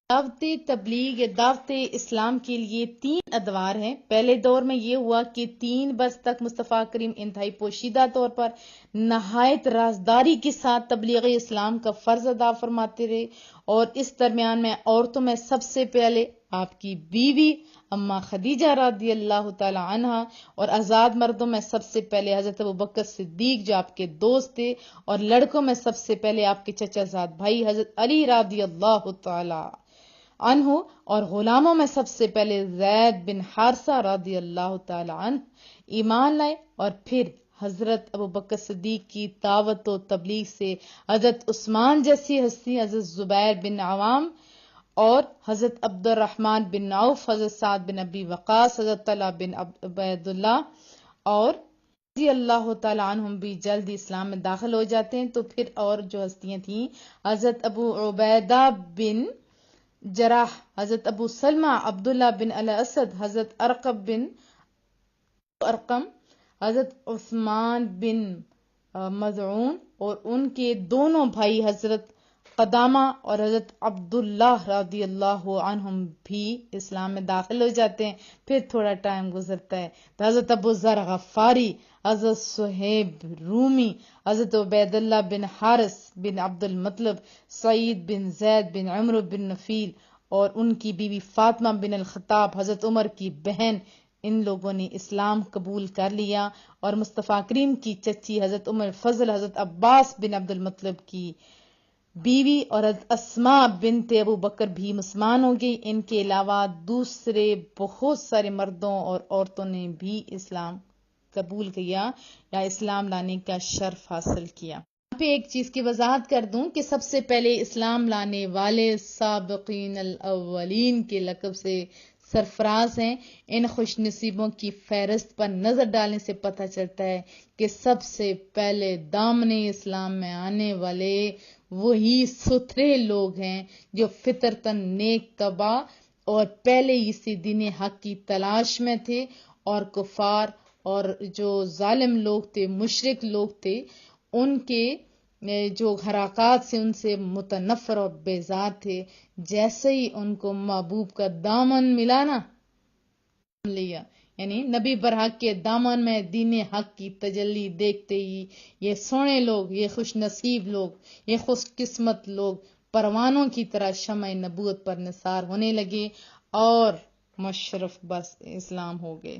دعوت تبلیغ یا دعوت اسلام کے لیے 3 ادوار ہیں۔ پہلے دور میں یہ ہوا کہ 3 برس تک مصطفیٰ کریم انتہائی پوشیدہ طور پر نہایت رازداری کے ساتھ تبلیغ اسلام کا فرض ادا فرماتے رہے، اور اس درمیان میں عورتوں میں سب سے پہلے آپ کی بیوی اماں خدیجہ رضی اللہ تعالی عنہا، اور آزاد مردوں میں سب سے پہلے حضرت ابوبکر صدیق جو آپ کے دوست تھے، اور لڑکوں میں سب سے پہلے آپ کے چچا زاد بھائی حضرت علی رضی اللہ تعالی عنہ، اور غلاموں میں سب سے پہلے زید بن حارثہ رضی اللہ تعالی عنہ ایمان لائے، اور پھر حضرت ابوبکر صدیق کی دعوت و تبلیغ سے حضرت عثمان جیسی ہستی، حضرت زبیر بن عوام اور حضرت عبد الرحمن بن عوف، حضرت سعد بن ابی وقاص، حضرت طلحہ بن عبید اللہ اور رضی اللہ تعالی عنہم بھی جلد اسلام میں داخل ہو جاتے ہیں۔ تو پھر اور جو ہستیاں تھیں، حضرت ابو عبیدہ بن جراح، حضرت ابو سلمہ عبداللہ بن الاسد، حضرت ارقم، حضرت عثمان بن مظعون اور ان کے دونوں بھائی حضرت قدامہ اور حضرت عبداللہ رضی اللہ عنہم بھی اسلام میں داخل ہو جاتے ہیں۔ پھر تھوڑا ٹائم گزرتا ہے تو حضرت ابو ذر غفاری، حضرت صہیب رومی، حضرت عبید اللہ بن حارث بن عبد المطلب، سعید بن زید بن عمرو بن نفیل اور ان کی بیوی فاطمہ بن الخطاب، حضرت عمر کی بہن، ان لوگوں نے اسلام قبول کر لیا، اور مصطفیٰ کریم کی چچی حضرت ام الفضل، حضرت عباس بن عبد المطلب کی بیوی اور حضرت اسماء بنت ابو بکر بھی مسلمان ہو گئی۔ ان کے علاوہ دوسرے بہت سارے مردوں اور عورتوں نے بھی اسلام قبول کیا یا اسلام لانے کا شرف حاصل کیا۔ یہاں پہ ایک چیز کی وضاحت کر دوں کہ سب سے پہلے اسلام لانے والے سابقین الاولین کے لقب سے سرفراز ہیں۔ ان خوش نصیبوں کی فہرست پر نظر ڈالنے سے پتہ چلتا ہے کہ سب سے پہلے دامن اسلام میں آنے والے وہی ستھرے لوگ ہیں جو فطرتاً نیک طبع اور پہلے اسی دین حق کی تلاش میں تھے، اور کفار اور جو ظالم لوگ تھے، مشرک لوگ تھے، ان کے جو حرکات سے ان سے متنفر اور بیزار تھے، جیسے ہی ان کو محبوب کا دامن ملا نا لیا، یعنی نبی برحق کے دامن میں دین حق کی تجلی دیکھتے ہی یہ سونے لوگ، یہ خوش نصیب لوگ، یہ خوش قسمت لوگ پروانوں کی طرح شمع نبوت پر نثار ہونے لگے اور مشرف بس اسلام ہو گئے۔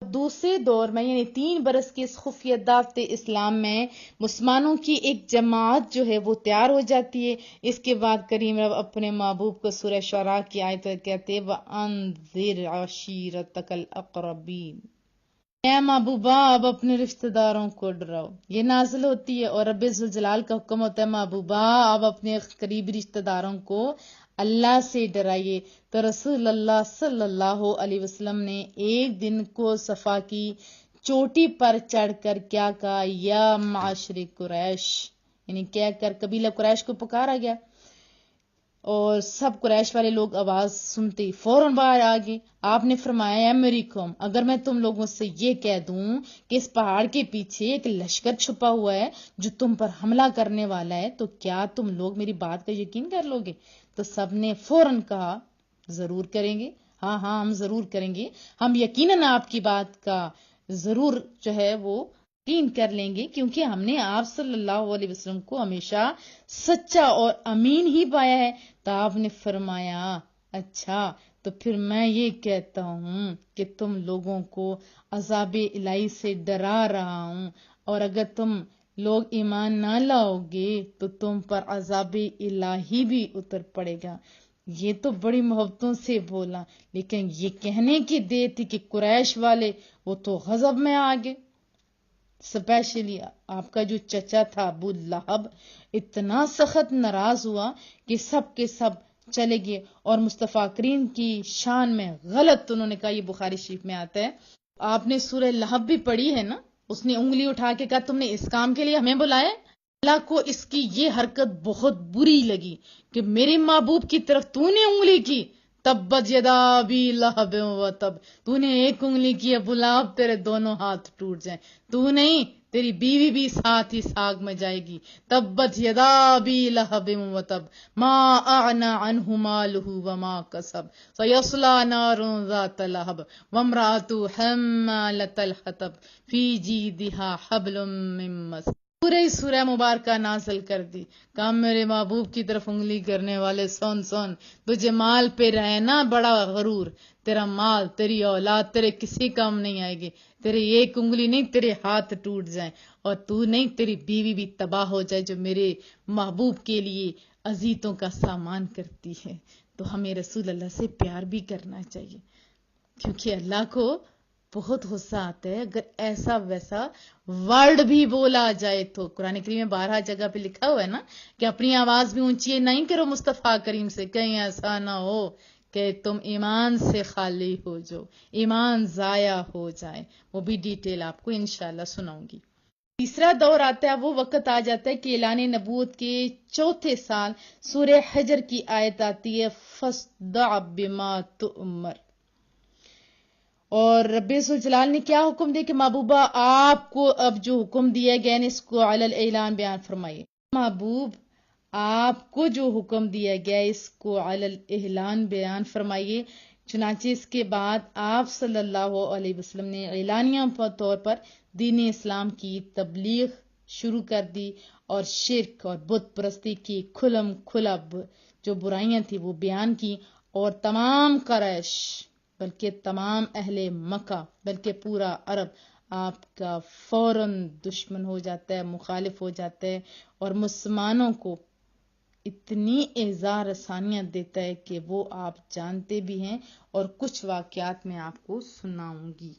دوسرے دور میں یعنی 3 برس کی اس خفیہ دعوت اسلام میں مسلمانوں کی ایک جماعت جو ہے وہ تیار ہو جاتی ہے۔ اس کے بعد کریم رب اپنے محبوب کو سورہ شعراء کی آیت میں کہتے ہیں وَأَنذِرْ عَشِيرَتَكَ الْأَقْرَبِينَ، اے محبوبہ اب اپنے رشتہ داروں کو ڈراؤ۔ یہ نازل ہوتی ہے اور رب ذوالجلال کا حکم ہوتا ہے محبوبہ اب اپنے قریبی رشتہ داروں کو اللہ سے ڈرائیے۔ تو رسول اللہ صلی اللہ علیہ وسلم نے ایک دن کو صفا کی چوٹی پر چڑھ کر کیا کہا، یا معاشر قریش، یعنی کہہ کر قبیلہ قریش کو پکارا گیا، اور سب قریش والے لوگ آواز سنتے ہی فوراً باہر آ گئے۔ آپ نے فرمایا اے میری قوم، اگر میں تم لوگوں سے یہ کہہ دوں کہ اس پہاڑ کے پیچھے ایک لشکر چھپا ہوا ہے جو تم پر حملہ کرنے والا ہے، تو کیا تم لوگ میری بات کا یقین کر لو گے؟ تو سب نے فوراً کہا ضرور کریں گے، ہاں ہاں ہم ضرور کریں گے، ہم یقیناً آپ کی بات کا ضرور جو ہے وہ یقین کر لیں گے، کیونکہ ہم نے آپ صلی اللہ علیہ وسلم کو ہمیشہ سچا اور امین ہی پایا ہے۔ تو آپ نے فرمایا اچھا تو پھر میں یہ کہتا ہوں کہ تم لوگوں کو عذاب الہی سے ڈرا رہا ہوں، اور اگر تم لوگ ایمان نہ لاؤ گے تو تم پر عذاب الہی بھی اتر پڑے گا۔ یہ تو بڑی محبتوں سے بولا، لیکن یہ کہنے کی دیر تھی کہ قریش والے وہ تو غضب میں آ گئے۔ اسپیشلی آپ کا جو چچا تھا ابو لہب اتنا سخت ناراض ہوا کہ سب کے سب چلے گئے، اور مصطفیٰ کریم کی شان میں غلط انہوں نے کہا، یہ بخاری شریف میں آتا ہے۔ آپ نے سورہ لہب بھی پڑھی ہے نا، اس نے انگلی اٹھا کے کہا تم نے اس کام کے لیے ہمیں بلایا؟ اللہ کو اس کی یہ حرکت بہت بری لگی کہ میرے محبوب کی طرف تو نے انگلی کی، تبت یدا ابی لہب و تب، تو نے ایک انگلی کی ابو لہب، تیرے دونوں ہاتھ ٹوٹ جائیں. تو نہیں، تیری بیوی بھی ساتھ ہی ساگ میں جائے گی. تبت یدا ابی لہب و تب ما اغنی عنہ مالہ وما کسب سیصلی نارا ذات لہب وامرأتہ حمالۃ الحطب فی جیدہا حبل من مسد. پورے سورہ مبارکہ نازل کر دی. کام میرے محبوب کی طرف انگلی کرنے والے، سن سن، تجھے مال پہ رہے نا بڑا غرور. تیرا مال، تیری اولاد تیرے کسی کام نہیں آئے گی. تیری ایک انگلی نہیں، تیرے ہاتھ ٹوٹ جائیں. اور تو نہیں، تیری بیوی بھی تباہ ہو جائے جو میرے محبوب کے لیے اذیتوں کا سامان کرتی ہے. تو ہمیں رسول اللہ سے پیار بھی کرنا چاہیے، کیونکہ اللہ کو بہت غصہ آتا ہے اگر ایسا ویسا ورڈ بھی بولا جائے تو. قرآن کریم میں 12 جگہ پہ لکھا ہوا ہے نا کہ اپنی آواز بھی اونچی نہیں کرو مصطفیٰ کریم سے، کہیں ایسا نہ ہو کہ تم ایمان سے خالی ہو جو، ایمان ضائع ہو جائے. وہ بھی ڈیٹیل آپ کو انشاءاللہ سناؤں گی. تیسرا دور آتا ہے، وہ وقت آ جاتا ہے کہ اعلان نبوت کے چوتھے سال سورہ حجر کی آیت آتی ہے فَاصْدَعْ بِمَا تُؤْمَرُ. اور رب جلال نے کیا حکم دیا کہ محبوبہ آپ کو اب جو حکم دیا گیا ہے اس کو علی الاعلان بیان فرمائیے. محبوب آپ کو جو حکم دیا گیا ہے اس کو علی الاعلان بیان فرمائیے. چنانچہ اس کے بعد آپ صلی اللہ علیہ وسلم نے اعلانیہ طور پر دین اسلام کی تبلیغ شروع کر دی اور شرک اور بت پرستی کی کھلم کھلا جو برائیاں تھیں وہ بیان کی. اور تمام قریش، بلکہ تمام اہل مکہ، بلکہ پورا عرب آپ کا فوراً دشمن ہو جاتا ہے، مخالف ہو جاتا ہے، اور مسلمانوں کو اتنی ایذا رسانیاں دیتا ہے کہ وہ آپ جانتے بھی ہیں اور کچھ واقعات میں آپ کو سناؤں گی.